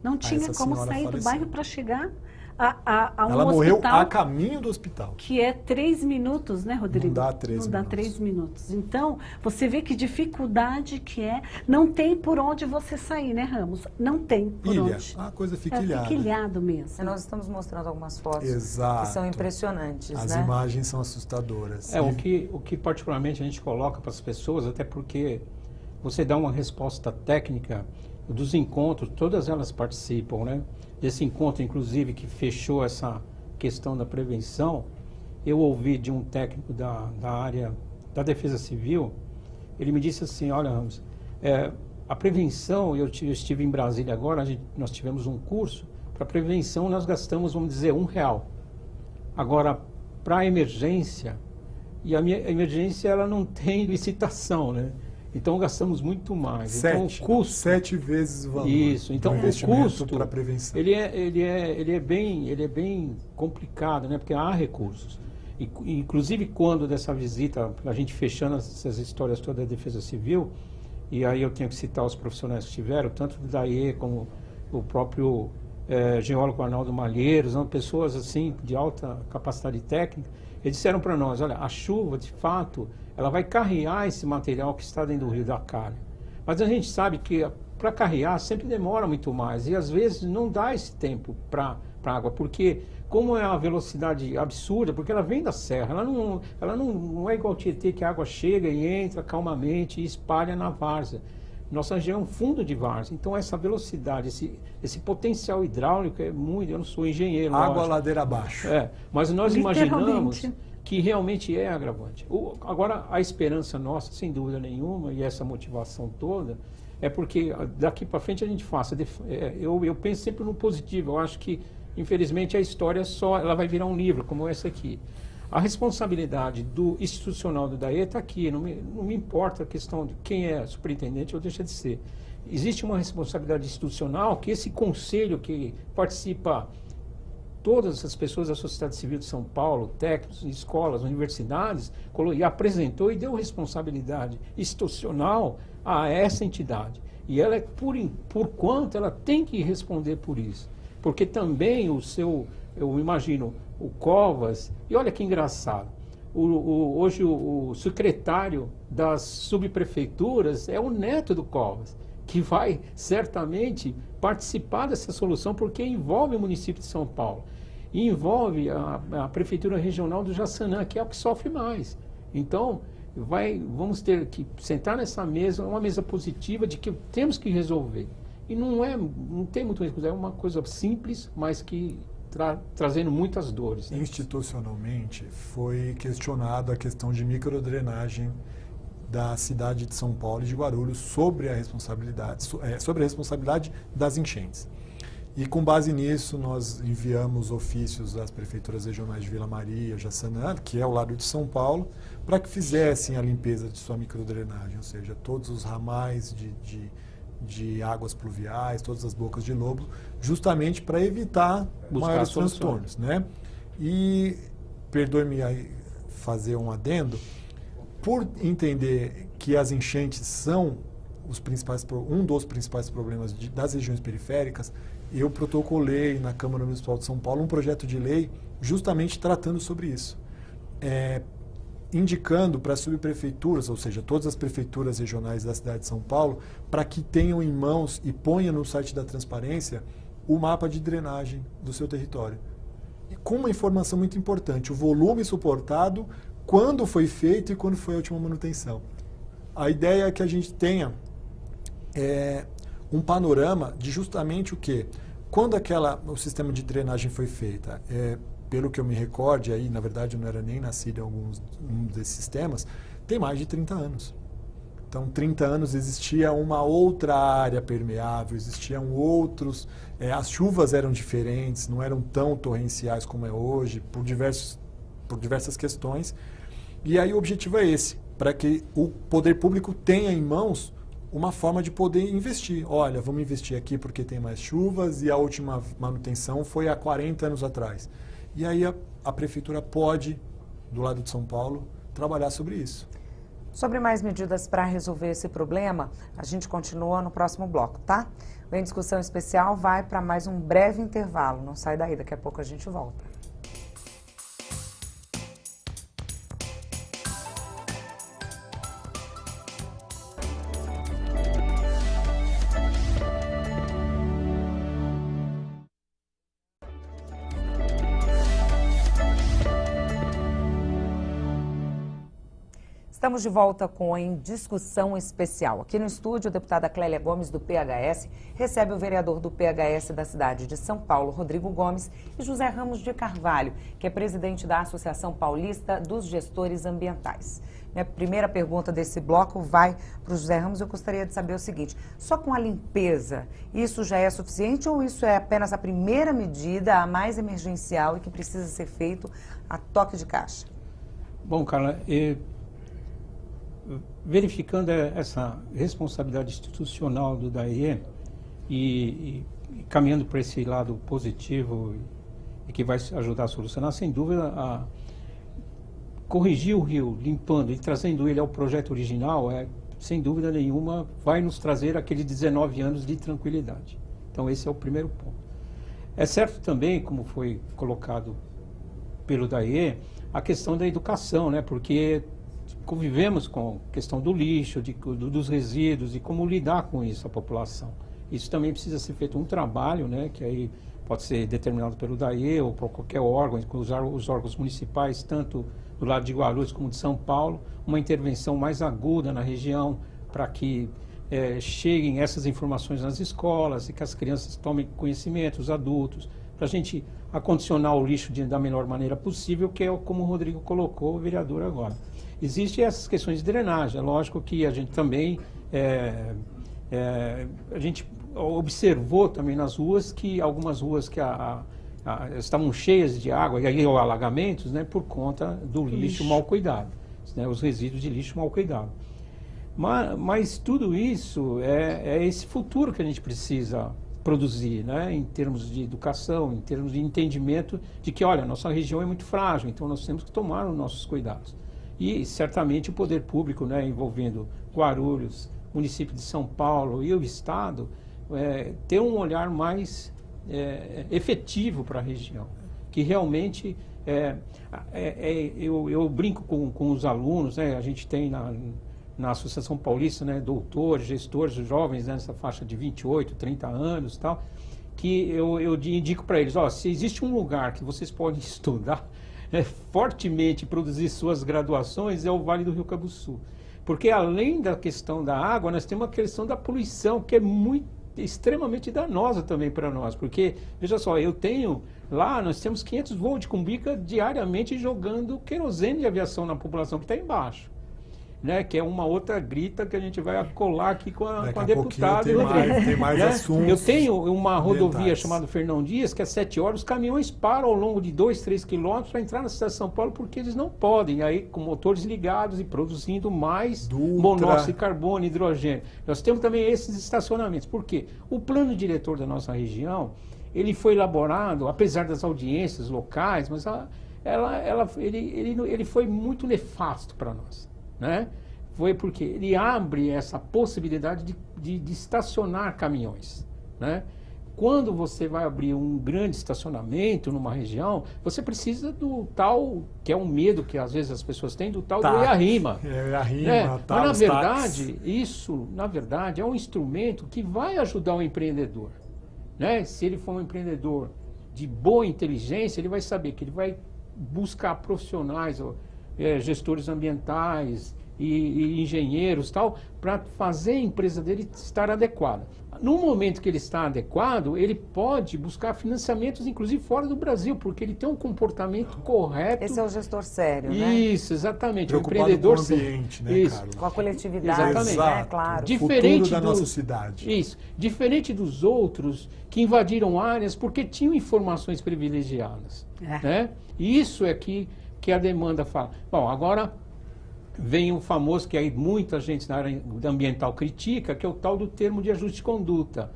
Não tinha essa como senhora sair do faleceu. bairro para chegar a um Ela morreu hospital a caminho do hospital. que é 3 minutos, né, Rodrigo? Não dá 3 Não dá minutos. 3 minutos. Então, você vê que dificuldade que é. Não tem por onde você sair, né, Ramos? Não tem por Ilha, onde. a coisa fica ilhada. Fica ilhado mesmo. Nós estamos mostrando algumas fotos Exato. que são impressionantes, As né? imagens são assustadoras. O que particularmente a gente coloca para as pessoas, até porque você dá uma resposta técnica dos encontros, todas elas participam, né? Desse encontro, inclusive, que fechou essa questão da prevenção, eu ouvi de um técnico da área da Defesa Civil, ele me disse assim, olha, Ramos, a prevenção, eu estive em Brasília agora, nós tivemos um curso, para prevenção nós gastamos, vamos dizer, R$1. Agora, para a emergência, e a emergência ela não tem licitação, né? Então gastamos muito mais. Então o custo 7 vezes o valor. Isso. Então do o investimento custo para prevenção. ele é bem complicado, né? Porque há recursos. Inclusive quando dessa visita, a gente fechando essas histórias todas da Defesa Civil, e aí eu tenho que citar os profissionais que estiveram, tanto do DAE como o próprio geólogo Arnaldo Malheiros, são pessoas assim de alta capacidade técnica. Eles disseram para nós, olha, a chuva, de fato, ela vai carrear esse material que está dentro do rio da calha. Mas a gente sabe que para carrear sempre demora muito mais e às vezes não dá esse tempo para a água, porque como é uma velocidade absurda, porque ela vem da serra, ela não é igual ao Tietê, que a água chega e entra calmamente e espalha na várzea. Nossa região é um fundo de várzea, então essa velocidade, esse potencial hidráulico é muito, eu não sou engenheiro. Água lógico. ladeira abaixo. Mas nós imaginamos Literalmente. que realmente é agravante. Agora, a esperança nossa, sem dúvida nenhuma, e essa motivação toda, é porque daqui para frente a gente faça. Eu penso sempre no positivo. Eu acho que, infelizmente, a história ela vai virar um livro, como esse aqui. A responsabilidade do institucional do DAE está aqui. Não me importa a questão de quem é superintendente ou deixa de ser. Existe uma responsabilidade institucional que esse conselho que participa todas as pessoas da sociedade civil de São Paulo, técnicos, escolas, universidades, e apresentou e deu responsabilidade institucional a essa entidade. E ela, por quanto, ela tem que responder por isso. Porque também eu imagino, o Covas, e olha que engraçado, hoje o secretário das subprefeituras é o neto do Covas, que vai certamente participar dessa solução, porque envolve o município de São Paulo. E envolve a Prefeitura Regional do Jaçanã, que é o que sofre mais. Então, vamos ter que sentar nessa mesa, uma mesa positiva de que temos que resolver. E não tem muito risco, é uma coisa simples, mas que trazendo muitas dores. Né? Institucionalmente, foi questionado a questão de microdrenagem da cidade de São Paulo e de Guarulhos sobre a responsabilidade das enchentes. E com base nisso, nós enviamos ofícios às prefeituras regionais de Vila Maria, Jaçanã, que é o lado de São Paulo, para que fizessem a limpeza de sua microdrenagem, ou seja, todos os ramais de águas pluviais, todas as bocas de lobo, justamente para evitar maiores transtornos, né? E, perdoe-me aí fazer um adendo, por entender que as enchentes são um dos principais problemas das regiões periféricas, eu protocolei na Câmara Municipal de São Paulo um projeto de lei justamente tratando sobre isso. Indicando para as subprefeituras, ou seja, todas as prefeituras regionais da cidade de São Paulo, para que tenham em mãos e ponham no site da transparência o mapa de drenagem do seu território. E com uma informação muito importante, o volume suportado, quando foi feito e quando foi a última manutenção. A ideia é que a gente tenha um panorama de justamente o quê? Quando o sistema de drenagem foi feita, pelo que eu me recorde, aí na verdade eu não era nem nascido em um desses sistemas, tem mais de 30 anos. Então, 30 anos existia uma outra área permeável, existiam outros, as chuvas eram diferentes, não eram tão torrenciais como é hoje, por diversas questões. E aí o objetivo é esse, para que o poder público tenha em mãos uma forma de poder investir. Olha, vamos investir aqui porque tem mais chuvas e a última manutenção foi há 40 anos atrás. E aí a prefeitura pode, do lado de São Paulo, trabalhar sobre isso. Sobre mais medidas para resolver esse problema, a gente continua no próximo bloco, tá? O Em Discussão Especial vai para mais um breve intervalo. Não sai daí, daqui a pouco a gente volta. Estamos de volta com a Em Discussão Especial. Aqui no estúdio, a deputada Clélia Gomes, do PHS, recebe o vereador do PHS da cidade de São Paulo, Rodrigo Gomes, e José Ramos de Carvalho, que é presidente da Associação Paulista dos Gestores Ambientais. Minha primeira pergunta desse bloco vai para o José Ramos. Eu gostaria de saber o seguinte: só com a limpeza, isso já é suficiente ou isso é apenas a primeira medida, a mais emergencial e que precisa ser feito a toque de caixa? Bom, Carla, verificando essa responsabilidade institucional do DAE e caminhando para esse lado positivo e que vai ajudar a solucionar, sem dúvida, a corrigir o rio, limpando e trazendo ele ao projeto original, sem dúvida nenhuma, vai nos trazer aqueles 19 anos de tranquilidade. Então, esse é o primeiro ponto. É certo também, como foi colocado pelo DAE, a questão da educação, né? Porque convivemos com a questão do lixo, dos resíduos e como lidar com isso a população. Isso também precisa ser feito um trabalho, né, que aí pode ser determinado pelo DAE ou por qualquer órgão, os órgãos municipais, tanto do lado de Guarulhos como de São Paulo, uma intervenção mais aguda na região para que cheguem essas informações nas escolas e que as crianças tomem conhecimento, os adultos, para a gente acondicionar o lixo da melhor maneira possível, que é como o Rodrigo colocou, o vereador agora. Existem essas questões de drenagem. É lógico que a gente também a gente observou também nas ruas que algumas ruas que estavam cheias de água e aí alagamentos, né, por conta do lixo mal cuidado, né, os resíduos de lixo mal cuidado. Mas tudo isso é esse futuro que a gente precisa produzir, né, em termos de educação, em termos de entendimento de que, olha, nossa região é muito frágil, então nós temos que tomar os nossos cuidados. E certamente o poder público, né, envolvendo Guarulhos, município de São Paulo e o Estado, ter um olhar mais efetivo para a região, que realmente eu brinco com os alunos, né, a gente tem na Associação Paulista, né, doutores, gestores, jovens, né, nessa faixa de 28, 30 anos e tal, que eu indico para eles, se existe um lugar que vocês podem estudar fortemente, produzir suas graduações, é o Vale do Rio Cabuçu. Porque além da questão da água, nós temos a questão da poluição, que é extremamente danosa também para nós. Porque, veja só, nós temos 500 voos de cumbica diariamente jogando querosene de aviação na população que está embaixo. Né, que é uma outra grita que a gente vai colar aqui com a deputada. Tem mais assuntos. Eu tenho uma rodovia chamada Fernão Dias, que às 7 horas os caminhões param ao longo de 2, 3 quilômetros para entrar na cidade de São Paulo, porque eles não podem, aí com motores ligados e produzindo mais monóxido de carbono e hidrogênio. Nós temos também esses estacionamentos. Por quê? O plano diretor da nossa região, ele foi elaborado, apesar das audiências locais, mas ele foi muito nefasto para nós. Né? Foi porque ele abre essa possibilidade de estacionar caminhões. Né? Quando você vai abrir um grande estacionamento numa região, você precisa do tal, que é um medo que às vezes as pessoas têm, do tal do IARIMA. Mas na verdade, isso, na verdade, é um instrumento que vai ajudar o empreendedor. Né? Se ele for um empreendedor de boa inteligência, ele vai saber que ele vai buscar profissionais, gestores ambientais e engenheiros tal, para fazer a empresa dele estar adequada. No momento que ele está adequado, ele pode buscar financiamentos, inclusive fora do Brasil, porque ele tem um comportamento correto. Esse é o gestor sério, né? Isso, exatamente. Preocupado o empreendedor com o ambiente, né, isso. Carlos? Com a coletividade, exatamente. né? Claro. Diferente da nossa cidade. Isso. Diferente dos outros que invadiram áreas porque tinham informações privilegiadas. Né? E isso é que a demanda fala. Bom, agora vem o famoso que aí muita gente na área ambiental critica, que é o tal do termo de ajuste de conduta.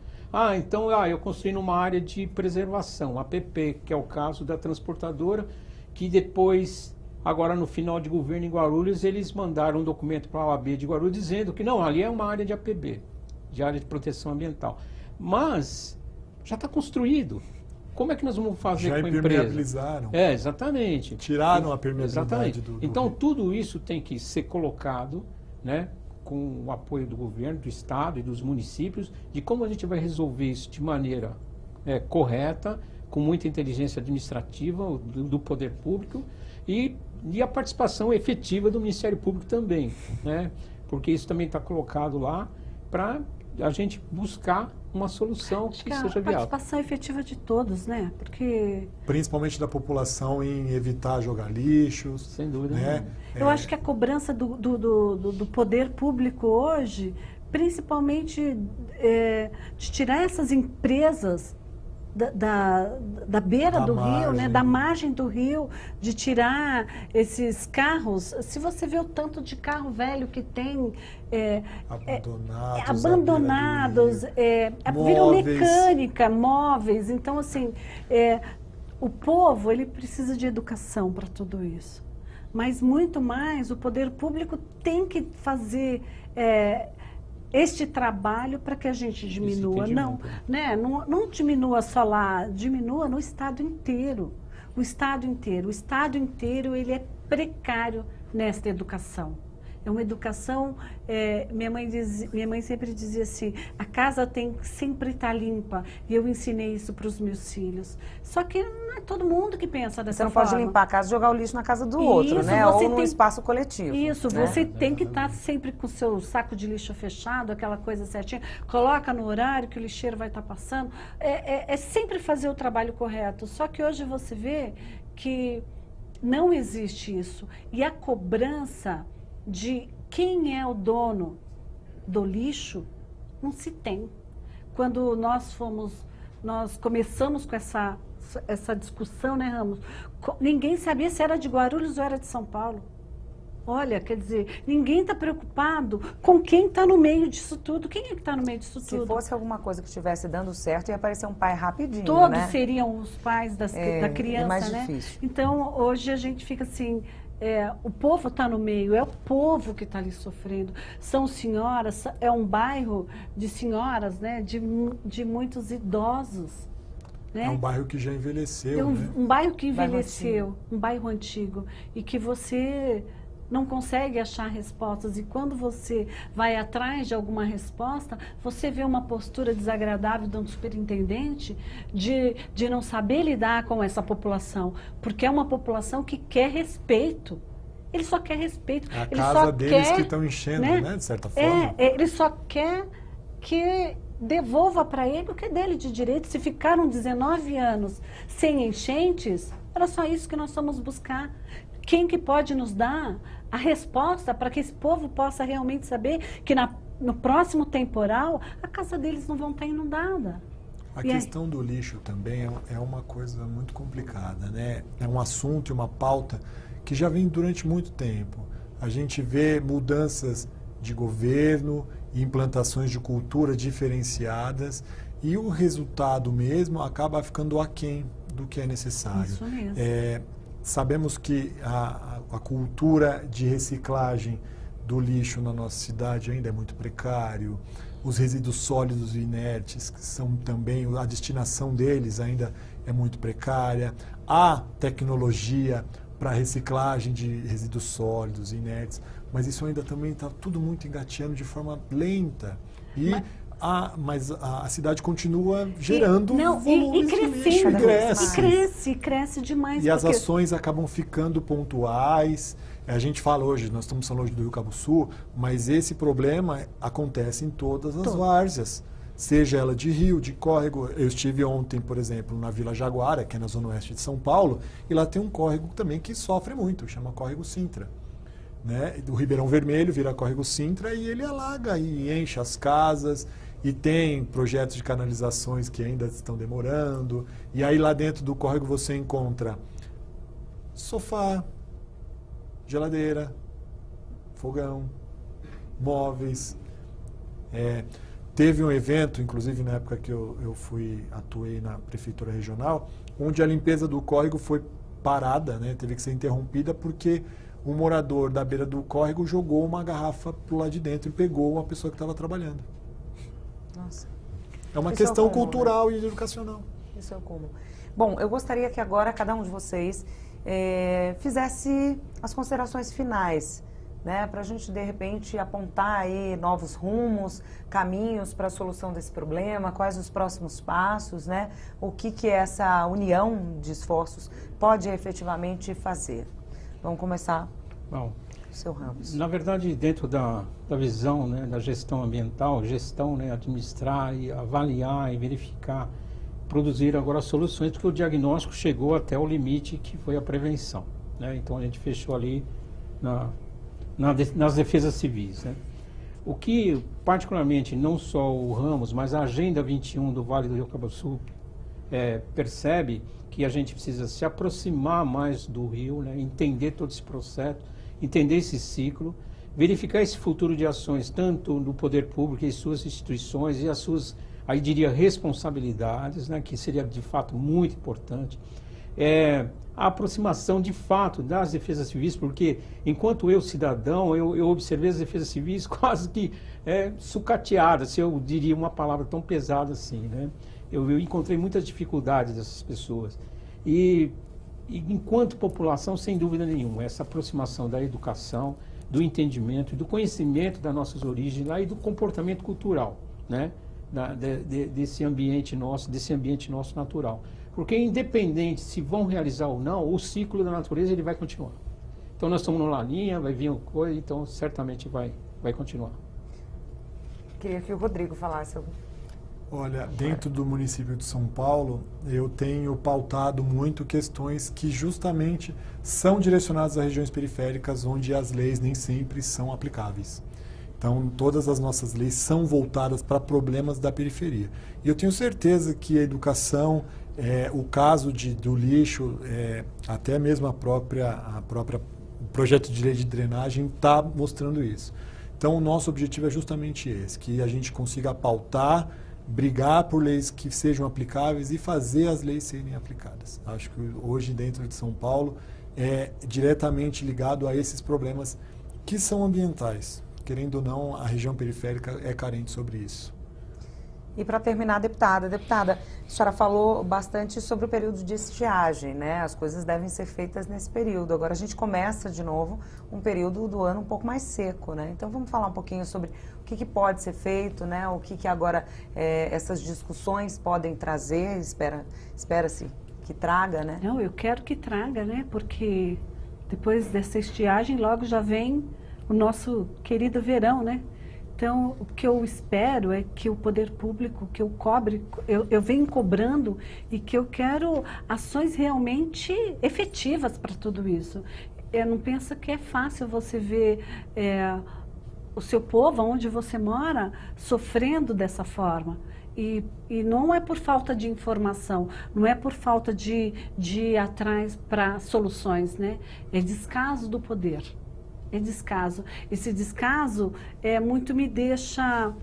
Então eu construí numa área de preservação, APP, que é o caso da transportadora, que depois, agora no final de governo em Guarulhos, eles mandaram um documento para a OAB de Guarulhos dizendo que não, ali é uma área de APB, de área de proteção ambiental. Mas já está construído. Como é que nós vamos fazer com a empresa? Já impermeabilizaram. Exatamente. Tiraram a permeabilidade do Então, rio. tudo isso tem que ser colocado, né, com o apoio do governo, do Estado e dos municípios, de como a gente vai resolver isso de maneira correta, com muita inteligência administrativa do poder público e a participação efetiva do Ministério Público também, né, porque isso também está colocado lá para a gente buscar uma solução que seja viável. A participação efetiva de todos, né? Porque... Principalmente da população em evitar jogar lixos. Sem dúvida. Né? Eu acho que a cobrança do poder público hoje, principalmente de tirar essas empresas da beira do rio, né, da margem do rio, de tirar esses carros. Se você vê o tanto de carro velho que tem abandonados, viram mecânica, móveis. Então, assim, o povo ele precisa de educação para tudo isso. Mas muito mais, o poder público tem que fazer este trabalho para que a gente diminua. Não diminua só lá, diminua no estado inteiro. O estado inteiro ele é precário nesta educação. É uma educação, minha mãe sempre dizia assim, a casa tem que sempre estar limpa. E eu ensinei isso para os meus filhos. Só que não é todo mundo que pensa dessa forma. Você não pode limpar a casa e jogar o lixo na casa do outro, né? Ou no espaço coletivo. Isso, né? Você tem que estar sempre com o seu saco de lixo fechado, aquela coisa certinha. Coloca no horário que o lixeiro vai estar passando. É sempre fazer o trabalho correto. Só que hoje você vê que não existe isso. E a cobrança de quem é o dono do lixo Não se tem. Quando nós começamos com essa discussão, né, Ramos? Ninguém sabia se era de Guarulhos ou era de São Paulo. Olha, quer dizer, ninguém está preocupado com quem está no meio disso tudo. Quem é que está no meio disso tudo? Se fosse alguma coisa que estivesse dando certo, ia aparecer um pai rapidinho, Todos né? seriam os pais da criança, mais né? difícil. Então, hoje a gente fica assim, o povo está no meio, é o povo que está ali sofrendo. São senhoras, é um bairro de senhoras, né? De muitos idosos. Né? É um bairro que já envelheceu, Um bairro que envelheceu, um bairro antigo. E que você não consegue achar respostas. E quando você vai atrás de alguma resposta, você vê uma postura desagradável de um superintendente de não saber lidar com essa população. Porque é uma população que quer respeito. Ele só quer respeito. É a ele casa só deles quer, que estão enchendo, né, de certa forma. Ele só quer que devolva para ele o que é dele de direito. Se ficaram 19 anos sem enchentes, era só isso que nós fomos buscar. Quem que pode nos dar a resposta para que esse povo possa realmente saber que no próximo temporal a casa deles não vão estar inundada? A questão do lixo também é uma coisa muito complicada, né? É um assunto e uma pauta que já vem durante muito tempo. A gente vê mudanças de governo e implantações de cultura diferenciadas e o resultado mesmo acaba ficando aquém do que é necessário. Isso mesmo. Sabemos que a cultura de reciclagem do lixo na nossa cidade ainda é muito precário, os resíduos sólidos e inertes, que são também, a destinação deles ainda é muito precária, há tecnologia para reciclagem de resíduos sólidos e inertes, mas isso ainda também está tudo muito engateando de forma lenta. Mas a cidade continua gerando volumes de lixo e cresce demais. E as ações acabam ficando pontuais. A gente fala hoje, nós estamos falando hoje do Rio Cabo Sul, mas esse problema acontece em todas as várzeas, seja ela de rio, de córrego. Eu estive ontem, por exemplo, na Vila Jaguara, que é na zona oeste de São Paulo, e lá tem um córrego também que sofre muito, chama Córrego Sintra. Né? O Ribeirão Vermelho vira Córrego Sintra e ele alaga e enche as casas. E tem projetos de canalizações que ainda estão demorando. E aí lá dentro do córrego você encontra sofá, geladeira, fogão, móveis. Teve um evento, inclusive na época que eu atuei na prefeitura regional, onde a limpeza do córrego foi parada, né? Teve que ser interrompida porque um morador da beira do córrego jogou uma garrafa para o lado de dentro e pegou uma pessoa que estava trabalhando. Nossa. É uma questão cultural e educacional. Isso é o comum. Bom, eu gostaria que agora cada um de vocês fizesse as considerações finais, né, para a gente, de repente, apontar aí novos rumos, caminhos para a solução desse problema, quais os próximos passos, né, o que essa união de esforços pode efetivamente fazer. Vamos começar. Bom, Seu Ramos. Na verdade, dentro da visão, né, da gestão ambiental, né, administrar e avaliar e verificar, produzir agora soluções, porque o diagnóstico chegou até o limite que foi a prevenção. Né? Então a gente fechou ali nas defesas civis. Né? O que, particularmente, não só o Ramos, mas a Agenda 21 do Vale do Rio Cabo Sul percebe que a gente precisa se aproximar mais do rio, né, entender todo esse processo, entender esse ciclo, verificar esse futuro de ações, tanto no poder público e suas instituições e as suas, aí diria, responsabilidades, né, que seria de fato muito importante. A aproximação de fato das defesas civis, porque enquanto eu, cidadão, eu observei as defesas civis quase que sucateadas, se eu diria uma palavra tão pesada assim, né? Eu encontrei muitas dificuldades dessas pessoas. E enquanto população, sem dúvida nenhuma, essa aproximação da educação, do entendimento e do conhecimento das nossas origens lá e do comportamento cultural, né? Desse ambiente nosso natural. Porque independente se vão realizar ou não, o ciclo da natureza ele vai continuar. Então nós estamos numa linha, vai vir uma coisa, então certamente vai continuar. Queria que o Rodrigo falasse algum. Olha, dentro do município de São Paulo, eu tenho pautado muito questões que justamente são direcionadas a regiões periféricas onde as leis nem sempre são aplicáveis. Então, todas as nossas leis são voltadas para problemas da periferia. E eu tenho certeza que a educação, o caso do lixo, até mesmo o projeto de lei de drenagem está mostrando isso. Então, o nosso objetivo é justamente esse, que a gente consiga pautar, brigar por leis que sejam aplicáveis e fazer as leis serem aplicadas. Acho que hoje, dentro de São Paulo, é diretamente ligado a esses problemas que são ambientais. Querendo ou não, a região periférica é carente sobre isso. E para terminar, deputada, a senhora falou bastante sobre o período de estiagem, né? As coisas devem ser feitas nesse período. Agora a gente começa de novo um período do ano um pouco mais seco, né? Então vamos falar um pouquinho sobre o que pode ser feito, né? O que agora essas discussões podem trazer, espera-se que traga, né? Não, eu quero que traga, né? Porque depois dessa estiagem logo já vem o nosso querido verão, né? Então, o que eu espero é que o poder público, que eu venho cobrando e que eu quero ações realmente efetivas para tudo isso. Eu não penso que é fácil você ver o seu povo, onde você mora, sofrendo dessa forma. E não é por falta de informação, não é por falta de ir atrás para soluções, né? É descaso do poder. É descaso. Esse descaso muito me deixa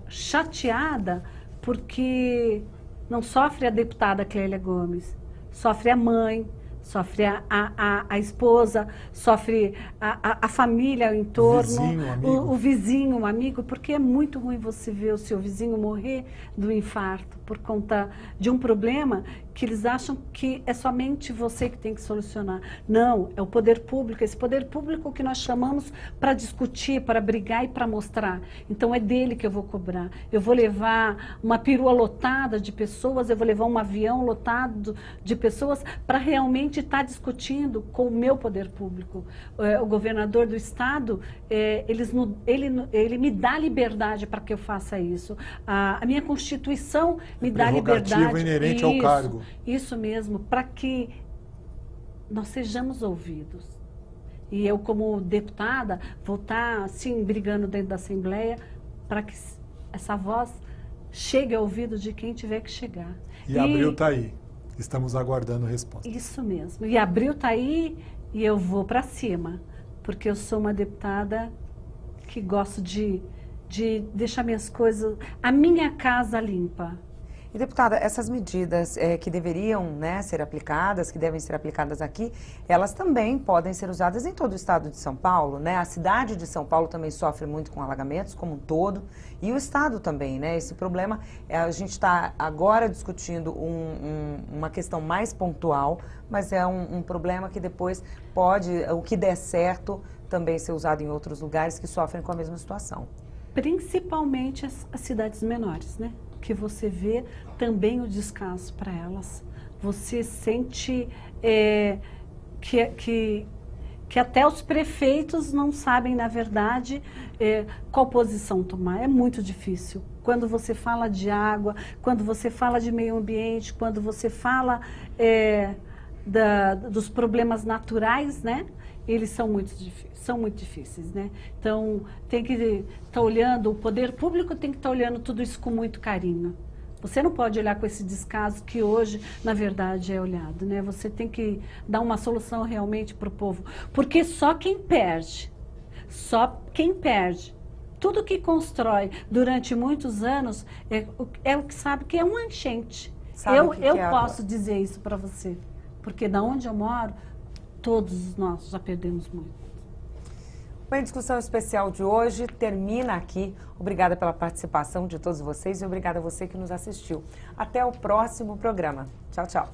chateada, porque não sofre a deputada Clélia Gomes, sofre a mãe, sofre a esposa, sofre a família, o entorno, o vizinho, o amigo, porque é muito ruim você ver o seu vizinho morrer do infarto por conta de um problema que eles acham que é somente você que tem que solucionar. Não, é o poder público, esse poder público que nós chamamos para discutir, para brigar e para mostrar. Então é dele que eu vou cobrar. Eu vou levar uma perua lotada de pessoas, eu vou levar um avião lotado de pessoas para realmente estar discutindo com o meu poder público. O governador do estado, ele me dá liberdade para que eu faça isso. A minha Constituição me dá liberdade. Prerrogativa inerente ao cargo. Isso mesmo, para que nós sejamos ouvidos. E eu, como deputada, vou estar, assim, brigando dentro da Assembleia para que essa voz chegue ao ouvido de quem tiver que chegar. E Abril está aí. Estamos aguardando a resposta. Isso mesmo. E Abril está aí e eu vou para cima. Porque eu sou uma deputada que gosto de deixar minhas coisas, a minha casa limpa. E, deputada, essas medidas que deveriam, né, ser aplicadas, que devem ser aplicadas aqui, elas também podem ser usadas em todo o estado de São Paulo, né? A cidade de São Paulo também sofre muito com alagamentos, como um todo, e o estado também, né? Esse problema, a gente está agora discutindo uma questão mais pontual, mas é um problema que depois pode, o que der certo, também ser usado em outros lugares que sofrem com a mesma situação. Principalmente as cidades menores, né? Que você vê também o descaso para elas. Você sente que até os prefeitos não sabem, na verdade, qual posição tomar. É muito difícil. Quando você fala de água, quando você fala de meio ambiente, quando você fala dos problemas naturais, né? Eles são muito difíceis, né? Então, tem que estar olhando, o poder público tem que estar olhando tudo isso com muito carinho. Você não pode olhar com esse descaso que hoje, na verdade, é olhado, né? Você tem que dar uma solução realmente para o povo. Porque só quem perde, tudo que constrói durante muitos anos é o que sabe que é uma enchente. Eu posso dizer isso para você, porque da onde eu moro, todos nós já perdemos muito. Bem, a discussão especial de hoje termina aqui. Obrigada pela participação de todos vocês e obrigada a você que nos assistiu. Até o próximo programa. Tchau, tchau.